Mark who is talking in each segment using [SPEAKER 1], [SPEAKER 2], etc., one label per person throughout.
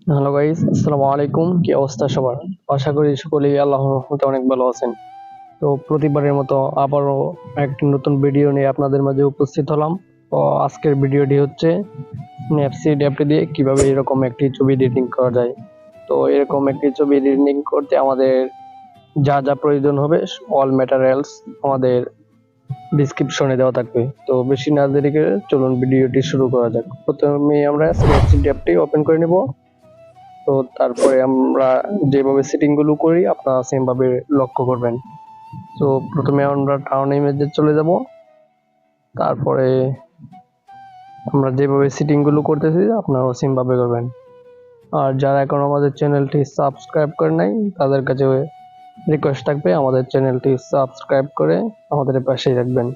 [SPEAKER 1] Hello guys, আসসালামু আলাইকুম। কি অবস্থা সবার? আশা করি সকলেই আল্লাহর রহমতে অনেক ভালো আছেন। তো প্রতিবারের মতো আবারও একটি নতুন ভিডিও নিয়ে আপনাদের মাঝে উপস্থিত হলাম। তো আজকের ভিডিওটি হচ্ছে স্ন্যাপসিড অ্যাপটি দিয়ে কিভাবে এরকম একটি ছবি এডিটিং করা যায়। তো এরকম একটি ছবি এডিটিং করতে আমাদের যা যা প্রয়োজন হবে অল ম্যাটেরিয়ালস আমাদের ডিসক্রিপশনে দেওয়া থাকবে। তো বেশি না দেরি করে চলুন ভিডিওটি শুরু করা যাক। প্রথমে আমরা স্ন্যাপসিড অ্যাপটি ওপেন করে নেব। তো তারপরে আমরা যেভাবে সেটিং গুলো করি আপনারা সেম ভাবে লক্ষ্য করবেন। তো প্রথমে আমরা টাউন ইমেজে চলে যাব। তারপরে আমরা যেভাবে সেটিং গুলো করতেছি আপনারা সেম ভাবে করবেন। আর যারা এখন আমাদের চ্যানেলটি সাবস্ক্রাইব করে নাই তাদের কাছে রিকোয়েস্ট থাকবে আমাদের চ্যানেলটি সাবস্ক্রাইব করে আমাদের পাশেই রাখবেন।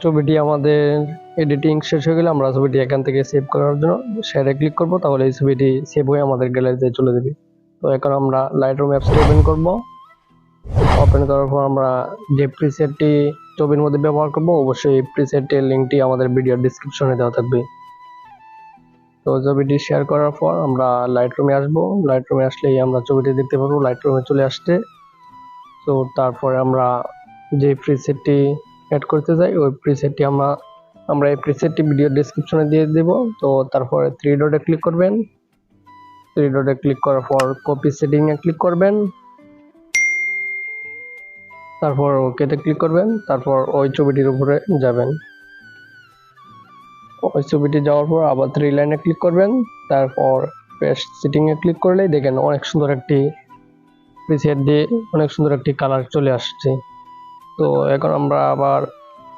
[SPEAKER 1] ছবিটি আমাদের এডিটিং শেষ হয়ে গেলে আমরা ছবিটি এখান থেকে সেভ করার জন্য শেয়ারে ক্লিক করব, তাহলে এই ছবিটি সেভ হয়ে আমাদের গ্যালারিতে চলে যাবে। তো এখন আমরা লাইটরুম অ্যাপসটি ওপেন করব। ওপেন করার পর আমরা যে প্রিসেটটি ছবির মধ্যে ব্যবহার করব অবশ্যই প্রিসেটের লিঙ্কটি আমাদের ভিডিওর ডেসক্রিপশনে দেওয়া থাকবে। তো ছবিটি শেয়ার করার পর আমরা লাইটরুমে আসব। লাইটরুমে আসলেই আমরা ছবিটি দেখতে পাবো লাইটরুমে চলে আসছে। তো তারপরে আমরা যে প্রিসেটটি অ্যাড করতে চাই ওই প্রিসেটটি আমরা এই প্রিসেটটি ভিডিও ডেসক্রিপশনে দিয়ে দেব। তো তারপরে থ্রি ডটে ক্লিক করবেন। থ্রি ডটে ক্লিক করার পর কপি সেটিং এ ক্লিক করবেন, তারপর ওকেতে ক্লিক করবেন, তারপর ওই ছবিটির উপরে যাবেন। ওই ছবিটি যাওয়ার পর আবার থ্রি লাইনে ক্লিক করবেন, তারপর পেস্ট সেটিং এ ক্লিক করলেই দেখেন অনেক সুন্দর একটি প্রিসেট দিয়ে অনেক সুন্দর একটি কালার চলে আসছে। তো এখন আমরা আবার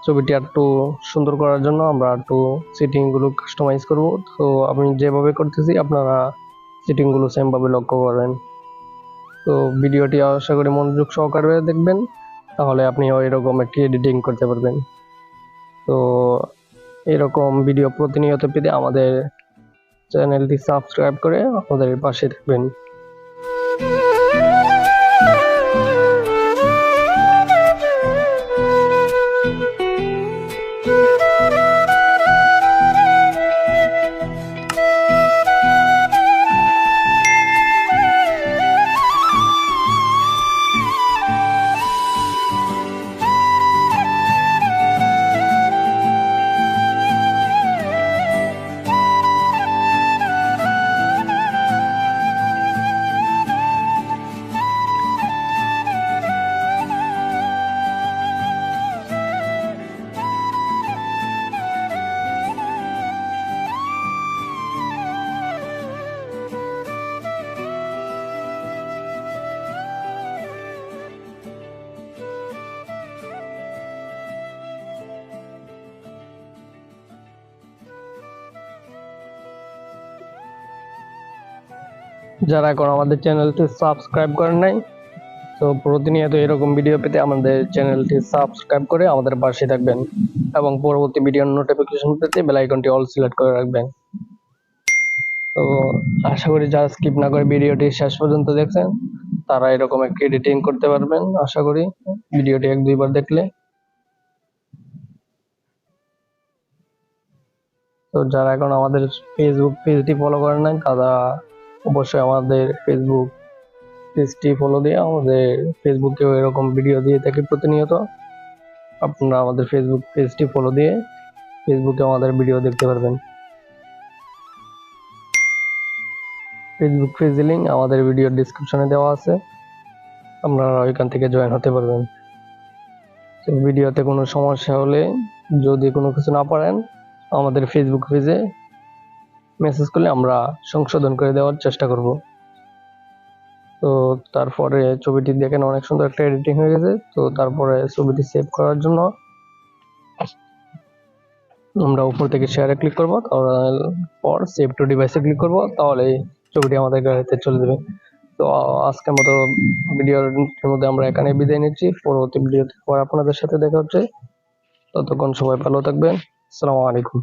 [SPEAKER 1] ছবিটি একটু সুন্দর করার জন্য আমরা একটু সেটিং গুলো কাস্টমাইজ করব। তো আমি যেভাবে করতেছি আপনারা সেটিংগুলো সেমভাবে লক্ষ্য করবেন। তো ভিডিওটি আশা করি মনোযোগ সহকারে দেখবেন, তাহলে আপনিও এরকম একটি এডিটিং করতে পারবেন। তো এরকম ভিডিও প্রতিনিয়ত পেতে আমাদের চ্যানেলটি সাবস্ক্রাইব করে আমাদের পাশে থাকবেন। যারা এখন আমাদের চ্যানেলটি সাবস্ক্রাইব করেন নাই, তো প্রতিনিয়ত এরকম ভিডিও পেতে আমাদের চ্যানেলটি সাবস্ক্রাইব করে আমাদের পাশে থাকবেন এবং পরবর্তী ভিডিওর নোটিফিকেশন পেতে বেল আইকনটি অল সিলেক্ট করে রাখবেন। তো আশা করি যারা স্কিপ না করে ভিডিওটি শেষ পর্যন্ত দেখছেন তারা এরকম একটি এডিটিং করতে পারবেন আশা করি ভিডিওটি 1-2 বার দেখলে। তো যারা এখন আমাদের ফেসবুক পেজটি ফলো করেন নাই তারা অবশ্যই আমাদের ফেসবুক পেজটি ফলো দিয়ে আমাদের ফেসবুকেও এরকম ভিডিও দিয়ে থাকি প্রতিনিয়ত। আপনারা আমাদের ফেসবুক পেজটি ফলো দিয়ে ফেসবুকে আমাদের ভিডিও দেখতে পারবেন। ফেসবুক পেজের লিংক আমাদের ভিডিওর ডেসক্রিপশনে দেওয়া আছে, আপনারা ওইখান থেকে জয়েন হতে পারবেন। তো ভিডিওতে কোনো সমস্যা হলে যদি কোনো কিছু না পারেন আমাদের ফেসবুক পেজে মেসেজ করলে আমরা সংশোধন করে দেওয়ার চেষ্টা করব। তো তারপরে ছবিটি দেখেন অনেক সুন্দর একটা এডিটিং হয়ে গেছে। তো তারপরে ছবিটি সেভ করার জন্য আমরা উপর থেকে শেয়ারে ক্লিক করব, তারপর সেভ টু ডিভাইসে ক্লিক করব, তাহলে ছবিটি আমাদের গ্যালারিতে চলে যাবে। তো আজকের মতো ভিডিওর মধ্যে আমরা এখানে বিদায় নিচ্ছি। পরবর্তী ভিডিওতে আবার আপনাদের সাথে দেখা হচ্ছে। ততক্ষণ সবাই ভালো থাকবেন। আসসালামু আলাইকুম।